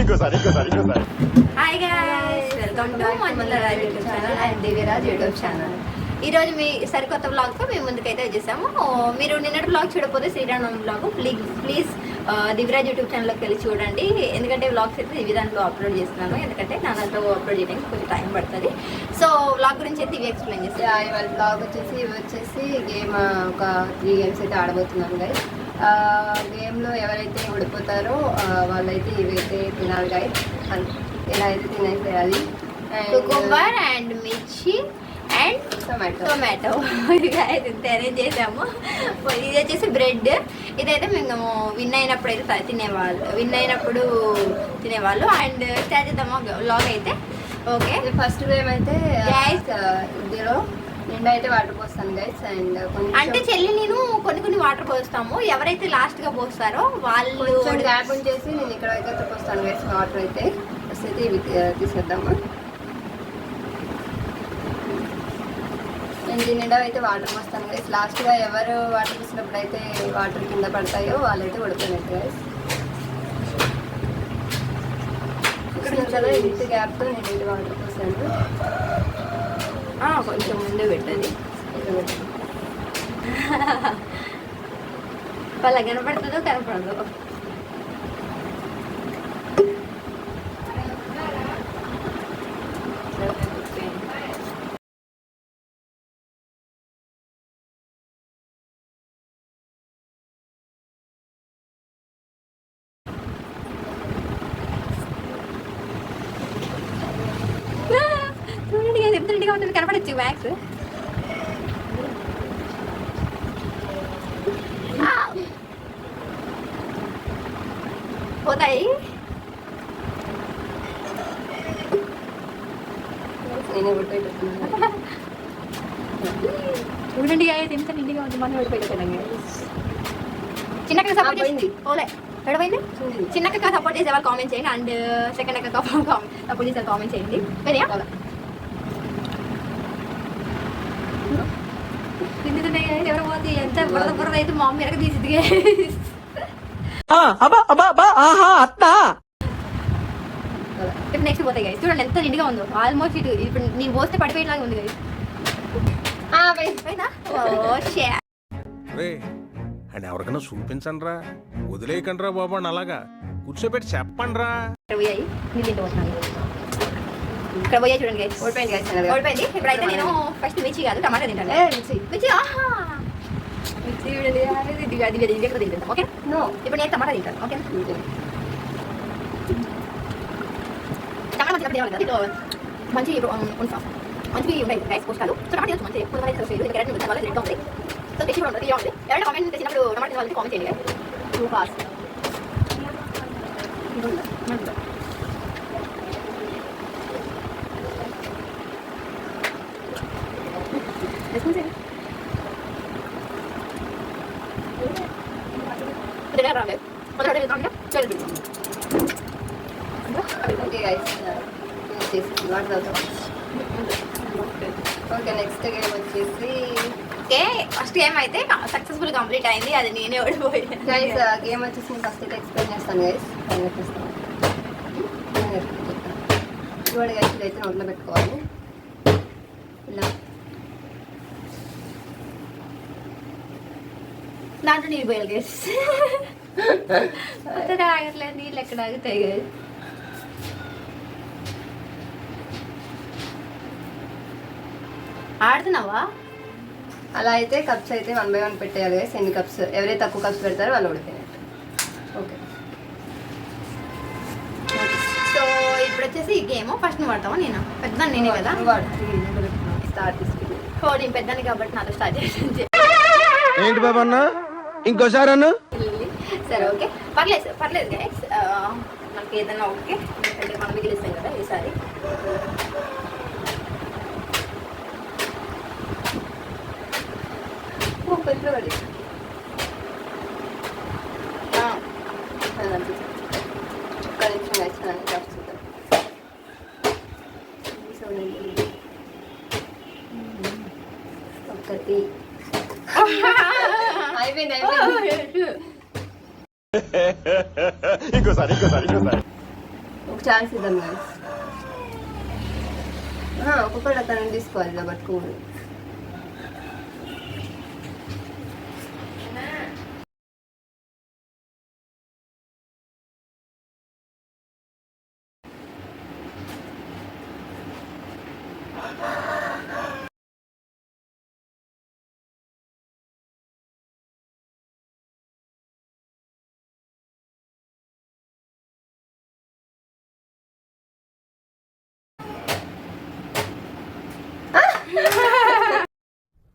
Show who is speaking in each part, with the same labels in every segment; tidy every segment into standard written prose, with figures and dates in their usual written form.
Speaker 1: ఇంకోసారి
Speaker 2: hi guys, welcome to Manjula YouTube channel and Divyaraj YouTube channel. ఈరోజు మీ సరికొత్త బ్లాగ్తో మేము ముందుకైతే వచ్చేసాము. మీరు నిన్నటి బ్లాగ్ చూడకపోతే Sriram blog please Divyaraj YouTube ఛానల్లోకి వెళ్ళి చూడండి. ఎందుకంటే బ్లాగ్స్ అయితే ఇవి దాంట్లో అప్లోడ్ చేస్తున్నాను. ఎందుకంటే నా దాంట్లో అప్లోడ్ చేయడానికి కొంచెం టైం పడుతుంది. సో బ్లాగ్ గురించి అయితే ఇవి ఎక్స్ప్లెయిన్ చేస్తాను.
Speaker 3: ఇవాళ బ్లాగ్ వచ్చేసి గేమ్ ఒక 3 గేమ్స్ అయితే ఆడబోతున్నాను గైస్. గేమ్లో ఎవరైతే ఓడిపోతారో వాళ్ళైతే ఇవైతే తినాలి గైస్. ఇలా అయితే తినేసేయాలి.
Speaker 2: కుకుంబర్ అండ్ మిర్చి అండ్ టొమాటో ఇది అరేంజ్ చేసాము. ఇది వచ్చేసి బ్రెడ్. ఇదైతే మేము విన్ అయినప్పుడు అయితే తినేవాళ్ళు అండ్ స్టార్ట్ చేద్దాము బ్లాగ్ అయితే. ఓకే,
Speaker 3: ఫస్ట్ గేమ్ అయితే గైస్ ఇందులో నిండా అయితే వాటర్ పోస్తాను గైస్. అండ్
Speaker 2: అంటే చెల్లి నేను కొన్ని వాటర్ పోస్తాము. ఎవరైతే లాస్ట్ గా పోస్తారో వాళ్ళు
Speaker 3: గ్యాప్ ఉంచేసి నేను ఇక్కడ అయితే పోస్తాను గైస్. వాటర్ అయితే ఫస్ట్ అయితే ఇవి తీసేద్దాము. నేను నిండా అయితే వాటర్ పోస్తాను గైస్. లాస్ట్గా ఎవరు వాటర్ పోసినప్పుడు అయితే వాటర్ కింద పడతాయో వాళ్ళైతే ఓడిపోయినట్టు గైస్. ఇక్కడ ఇంటి గ్యాప్తో నేను ఇంటి వాటర్ పోసాను.
Speaker 2: కొంచెం ముందే పెట్టండి. వాళ్ళ కనపడుతుందో కనపడదు. ఇంటిగా ఉంటుంది కనపడచ్చు మ్యాక్స్. పోతాయి. చూడండి ఎంత నిండిగా ఉంది. మనం ఓడిపోయిపోయినా. చిన్నక్క సపోర్ట్ చేసింది. పోలే ఎడపోయింది. చిన్నక్క సపోర్ట్ చేసే వాళ్ళు కామెంట్ చేయండి. అండ్ సెకండ్ అక్క సపోర్ట్ చేసే కామెంట్ చేయండి. పెరిగా ఎవరు పోతే ఎంత బురద అయితే మా అమ్మ ఎరగ తీసిద్ది. ఇప్పుడు నెక్స్ట్ పోతాయి గైస్. చూడండి ఎంత నిండుగా ఉందో. ఆల్మోస్ట్ ఇటు ఇప్పుడు నేను పోస్తే పడిపోయేలాగా ఉంది గైస్.
Speaker 1: అండ్ ఎవరికైనా చూపించండి రా, వదిలేయకండి రా బాబు అని అలాగా కూర్చోబెట్టి చెప్పండి రా.
Speaker 2: ఇక్కడ పోయా చూడండి గైస్.
Speaker 3: ఓడిపోయింది గైస్.
Speaker 2: ఓడిపోయింది. ఇప్పుడైతే నేను ఫస్ట్ మిర్చి కాదు టమాటా తింటాను. మిర్చి చూడండి. అది తింటాను. ఓకే, ఇప్పుడు నేను టమాటా తింటాను. ఓకే, టమాటా మంచిగా తేవాలి. మంచి మంచివి ఉన్నాయి గైస్ పోషకాలు. సో టమాటా తినచ్చు మంచి కొంతమంది తెలుసు. క్యారెట్ ఉంటుంది, వాళ్ళ రెడ్గా ఉంది. సో టేస్ట్ కూడా ఉంటుంది. ఉంది ఎవరైనా కామెంట్ చేసినప్పుడు టమాటా తినాలని కామెంట్ చేయండి guys. Too fast
Speaker 3: okay, next game వచ్చేసి
Speaker 2: ఫస్ట్ గేమ్ అయితే సక్సెస్ఫుల్ కంప్లీట్ అయింది. అది నేనే ఓడిపోయాను
Speaker 3: గైస్. గేమ్ వచ్చేసి నేను ఫస్ట్ అయితే ఎక్స్ప్లెయిన్ చేస్తాను గైస్. చూడండి గైస్, ఇదైతే నోట్లో పెట్టుకోవాలి. ఇలా
Speaker 2: దాంట్లో నీళ్ళు పోయాలి గైస్. అంత ఆగట్లేదు. నీళ్ళు ఎక్కడ ఆగుతాయి గైస్. ఆడుతున్నావా?
Speaker 3: అలా అయితే కప్స్ అయితే 1 by 1 పెట్టేయాలి గైస్. ఎన్ని కప్స్ ఎవరైతే తక్కువ కప్స్ పెడతారో వాళ్ళు ఓడిపోయినట్టు. ఓకే,
Speaker 2: సో ఇప్పుడు వచ్చేసి ఈ గేమ్ ఫస్ట్ నువ్వు ఆడతావా నేను? పెద్దాన్ని నేనే కదా.
Speaker 3: స్టార్ట్
Speaker 2: నేను పెద్దాన్ని కాబట్టి నాతో స్టార్ట్ చేసి.
Speaker 1: ఏంటి బాబా అన్న ఇంకోసారి అన్న.
Speaker 2: సరే ఓకే, పర్లేదు గైస్. మనకి ఏదైనా ఓకే, ఎందుకంటే మనం మిగిలిస్తాం కదా ఈసారి.
Speaker 3: పెద్దవాడి ఒక్క నిమిషం వేసినాను. ఒకటి అయిపోయింది. ఒక ఛాన్స్ ఇద్దాం గైస్. ఒక్కొక్కటి అక్కడ తీసుకోవాలి ఇలా పట్టుకోవాలి.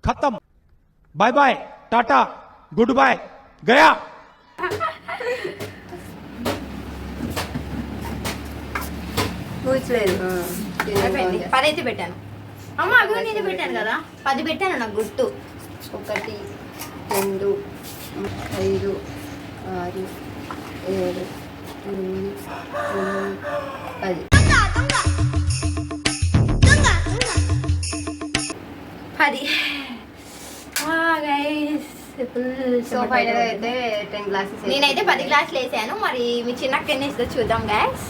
Speaker 4: खत्म bye bye tata goodbye गया
Speaker 3: కూర్చోలేదు.
Speaker 2: అయిపోయింది. 10 అయితే పెట్టాను. అమ్మ అవి నేను పెట్టాను కదా 10 పెట్టాను నాకు గుర్తు.
Speaker 3: 1 2 5 6 7 8 9 10.
Speaker 2: 10 గైస్
Speaker 3: సో ఫైనల్ అయితే 10 గ్లాసెస్.
Speaker 2: నేనైతే 10 గ్లాసులు వేసాను. మరి మీ చిన్నక్క ఎన్ని ఇస్తుందో చూద్దాం గైస్.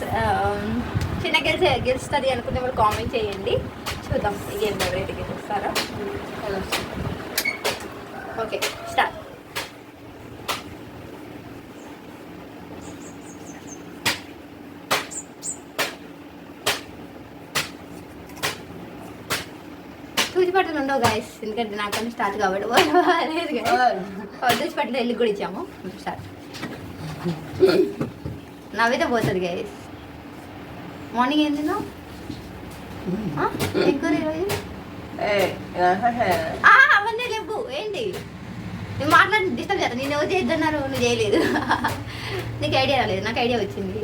Speaker 2: చిన్న గెలుస్తుంది అనుకుంటే మరి కామెంట్ చేయండి. చూద్దాం ఈ గేమ్ ఎవరైతే గెలుస్తారో. Okay start. చూసిపట్టలు ఉండవు గాయస్, ఎందుకంటే నాకన్నా స్టార్ట్ కాబట్టి చూసిపట్టలు వెళ్ళి కూడా ఇచ్చాము. స్టార్ట్. నవ్వితే పోతుంది గాయస్. మార్నింగ్ ఏం తిన్నావు? ఎక్కువ ఈరోజు అవన్నీ లేవు. ఏంటి నువ్వు మాట్లాడి డిస్టర్బ్ చేస్తా. నేను ఎవరు చేద్దన్నారు, నువ్వు చేయలేదు. నీకు ఐడియా రాలేదు, నాకు ఐడియా వచ్చింది.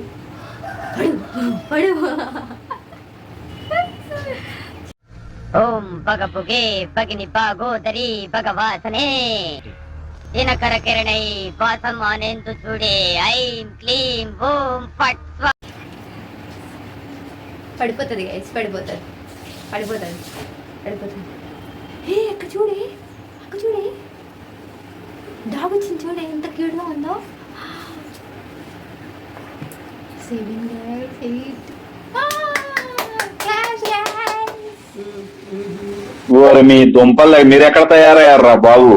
Speaker 2: పడు
Speaker 5: ఓం పగపుగే పగిని పాగోదరి భగవాసనే దినకర కిరణై వాసం అనేందు చూడే ఐం క్లీం ఓం ఫట్ స్వ.
Speaker 2: పడిపోతుంది గైస్, పడిపోతుంది పడిపోతుంది పడిపోతుంది. ఏ అక్క చూడే, అక్క చూడే డాగ్ వచ్చింది చూడే, ఎంత క్యూట్గా ఉందో. 7 guys, 8.
Speaker 6: ఓరి మీ దుంపలు మీరు ఎక్కడ తయారయ్యారా బాబు?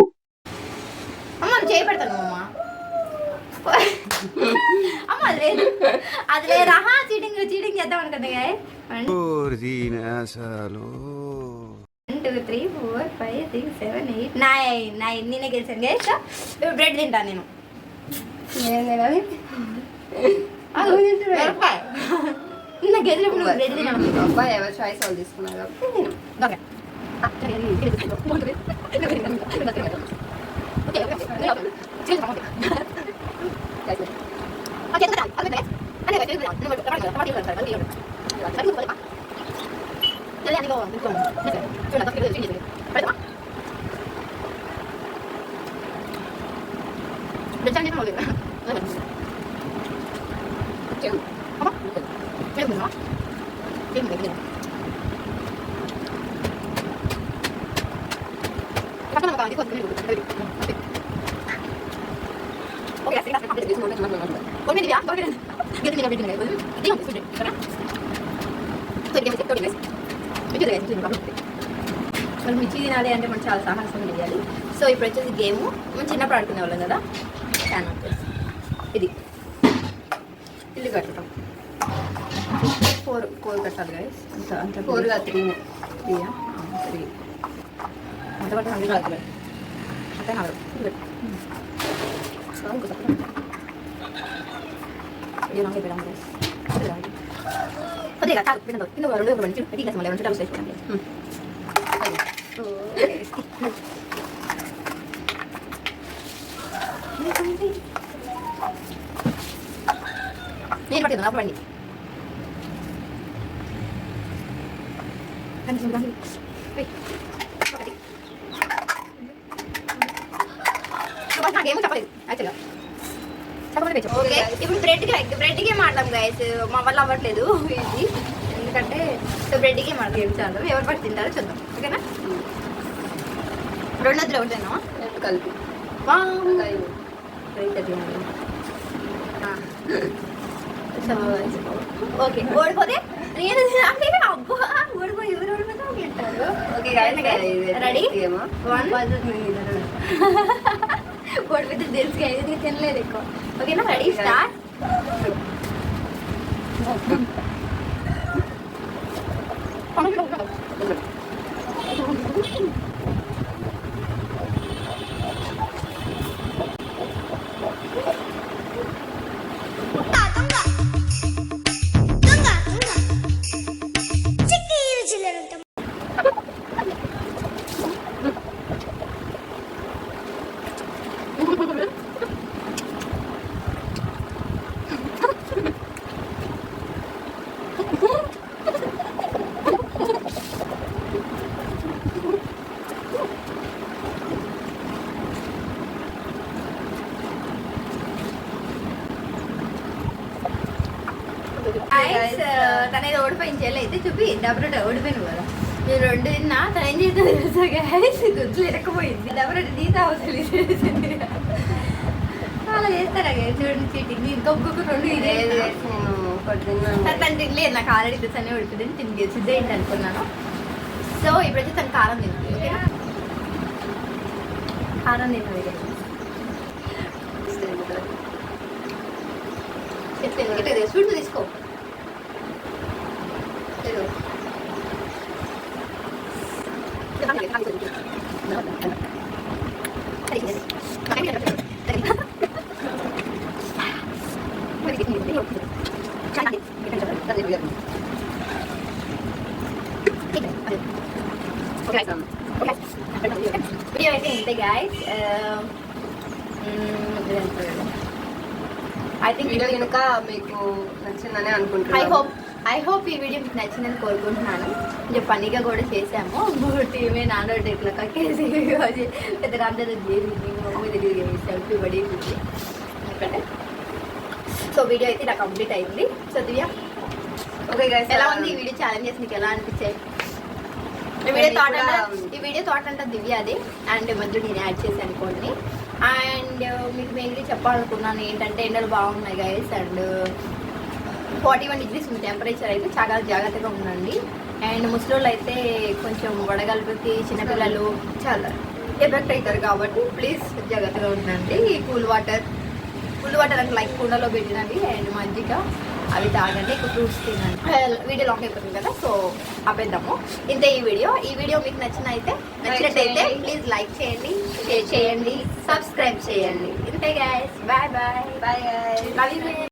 Speaker 2: అమ్మ చేయి పెడతాను అమ్మ. అమ్మ అది లేదు, అది లేదు. ఆహా చీటింగ్ చీటింగ్ చేద్దాం అనుకుంది. 1 2 3 4 5 6 7 8 9 నేనే గెలిచాను గైస్. ఇప్పుడు బ్రెడ్ తింటాను నేను. నాకు గెలిచినప్పుడు బ్రెడ్ తినాను.
Speaker 3: అబ్బాయి ఎవరి చాయిస్ వాళ్ళు తీసుకున్నారు.
Speaker 2: మిర్చి తినాలి అంటే మనం చాలా సాహసం చేయాలి. సో ఇప్పుడు వచ్చేసి గేమ్ మనం చిన్నప్పుడు ఆడుకునే వాళ్ళం కదా. ఫ్యాన్ ఇది ఇల్లు కట్టడం 4 కట్టాలి గైస్. అంత అంత
Speaker 3: 4 గా 3
Speaker 2: 3 అంత పట్టు 100 కాదు అంటే 100 ఇంకోసారి ఇది నాకే పెడదాం గైస్. అదే కదా కింద 2 మంచి ఇది కదా మనం 2 టైమ్స్ చేసుకుంటాం. నేను పట్టింది నాకు పండి నాకేమో చెప్పలేదు యాక్చువల్గా. ఓకే ఇప్పుడు బ్రెడ్కి మాట్లాడదాం గైస్. మా వల్ల అవ్వట్లేదు ఇది, ఎందుకంటే సో బ్రెడ్కి మాట్లాడదాం. చేద్దాం ఎవరు పట్టి తింటారో చూద్దాం. ఓకేనా? 2 ఒకటి తిన్నావా
Speaker 3: కలిపి
Speaker 2: వా 3 30 సో ఓకే ఓడిపోతే నేను అబ్బా ఓడిపోయి ఎవరు ఓడిపోతే ఓకే అంటారు.
Speaker 3: ఓకే
Speaker 2: రెడీ
Speaker 3: గేమ్
Speaker 2: 1 ఓడిపోతే తెలుసు ఇది తినలేదు ఎక్కువ. ఓకేనా రెడీ స్టార్ట్. తనేది ఓడిపోయింది చెల్లి అయితే చూపి డబరట ఓడిపోయిను కదా నేను 2 తిన్నా తను ఏం చేస్తుంది తెలుసా గైస్ గుజ్జులు ఎరకపోయింది డబరట తీతా అవసరం అలా చేస్తారా గైస్ చూడండి చీటింగ్ ఇంకొక 2 ఇదే
Speaker 3: నేను ఒకటి తిన్నాను.
Speaker 2: తను తినలేదు నాకు ఆల్రెడీ తెలుసనే ఓడిపోయింది తిని గెలిచిద్దే ఏంటి అనుకున్నాను. సో ఇప్పుడైతే తను కారం తింటుంది ఓకేనా కారం తిన్నది చెప్తాను స్వీట్ తీసుకో వీడియో అయితే ఇంతే గైస్. ఐ థింక్
Speaker 3: వీడియో కనుక మీకు నచ్చిందని అనుకుంటున్నాను.
Speaker 2: ఐ హోప్ ఈ వీడియో మీకు నచ్చిందని కోరుకుంటున్నాను. కొంచెం ఫన్నీగా కూడా చేసాము. టీమే నాన్నోటి ఇట్లా కక్కేసి పెద్ద రామదాద చేసింది మమ్మీ దగ్గర సెల్ఫీ పడి ఎందుకంటే సో వీడియో అయితే ఇలా కంప్లీట్ అయింది. సో దివ్య
Speaker 3: ఓకే గైస్
Speaker 2: ఎలా ఉంది ఈ వీడియో ఛాలెంజెస్ నీకు ఎలా అనిపించాయి? ఈ వీడియో థాట్ అంటే దివ్యది అండ్ మధ్య నేను యాడ్ చేసి అనుకోండి. అండ్ మీకు మెయిన్లీ చెప్పాలనుకున్నాను ఏంటంటే ఎండలు బాగున్నాయి గైస్ అండ్ 41 degrees ఉంది టెంపరేచర్ అయితే చాలా జాగ్రత్తగా ఉండండి. అండ్ ముసలోళ్ళు అయితే కొంచెం వడగలుపుకి చిన్నపిల్లలు చాలా ఎఫెక్ట్ అవుతారు కాబట్టి ప్లీజ్ జాగ్రత్తగా ఉండండి. కూల్ వాటర్ అంటే లైక్ కుండలో పెట్టినండి అండ్ మజ్జిగ అవి తాగండి. ఎక్కువ ఫ్రూట్స్ తినండి. వీడియో లాంగ్ అయిపోతుంది కదా సో ఆపేద్దాము. ఇంతే ఈ వీడియో మీకు నచ్చినట్టయితే ప్లీజ్ లైక్ చేయండి, షేర్ చేయండి, సబ్స్క్రైబ్ చేయండి. ఇంతే guys bye bye
Speaker 3: bye guys.
Speaker 2: Love you.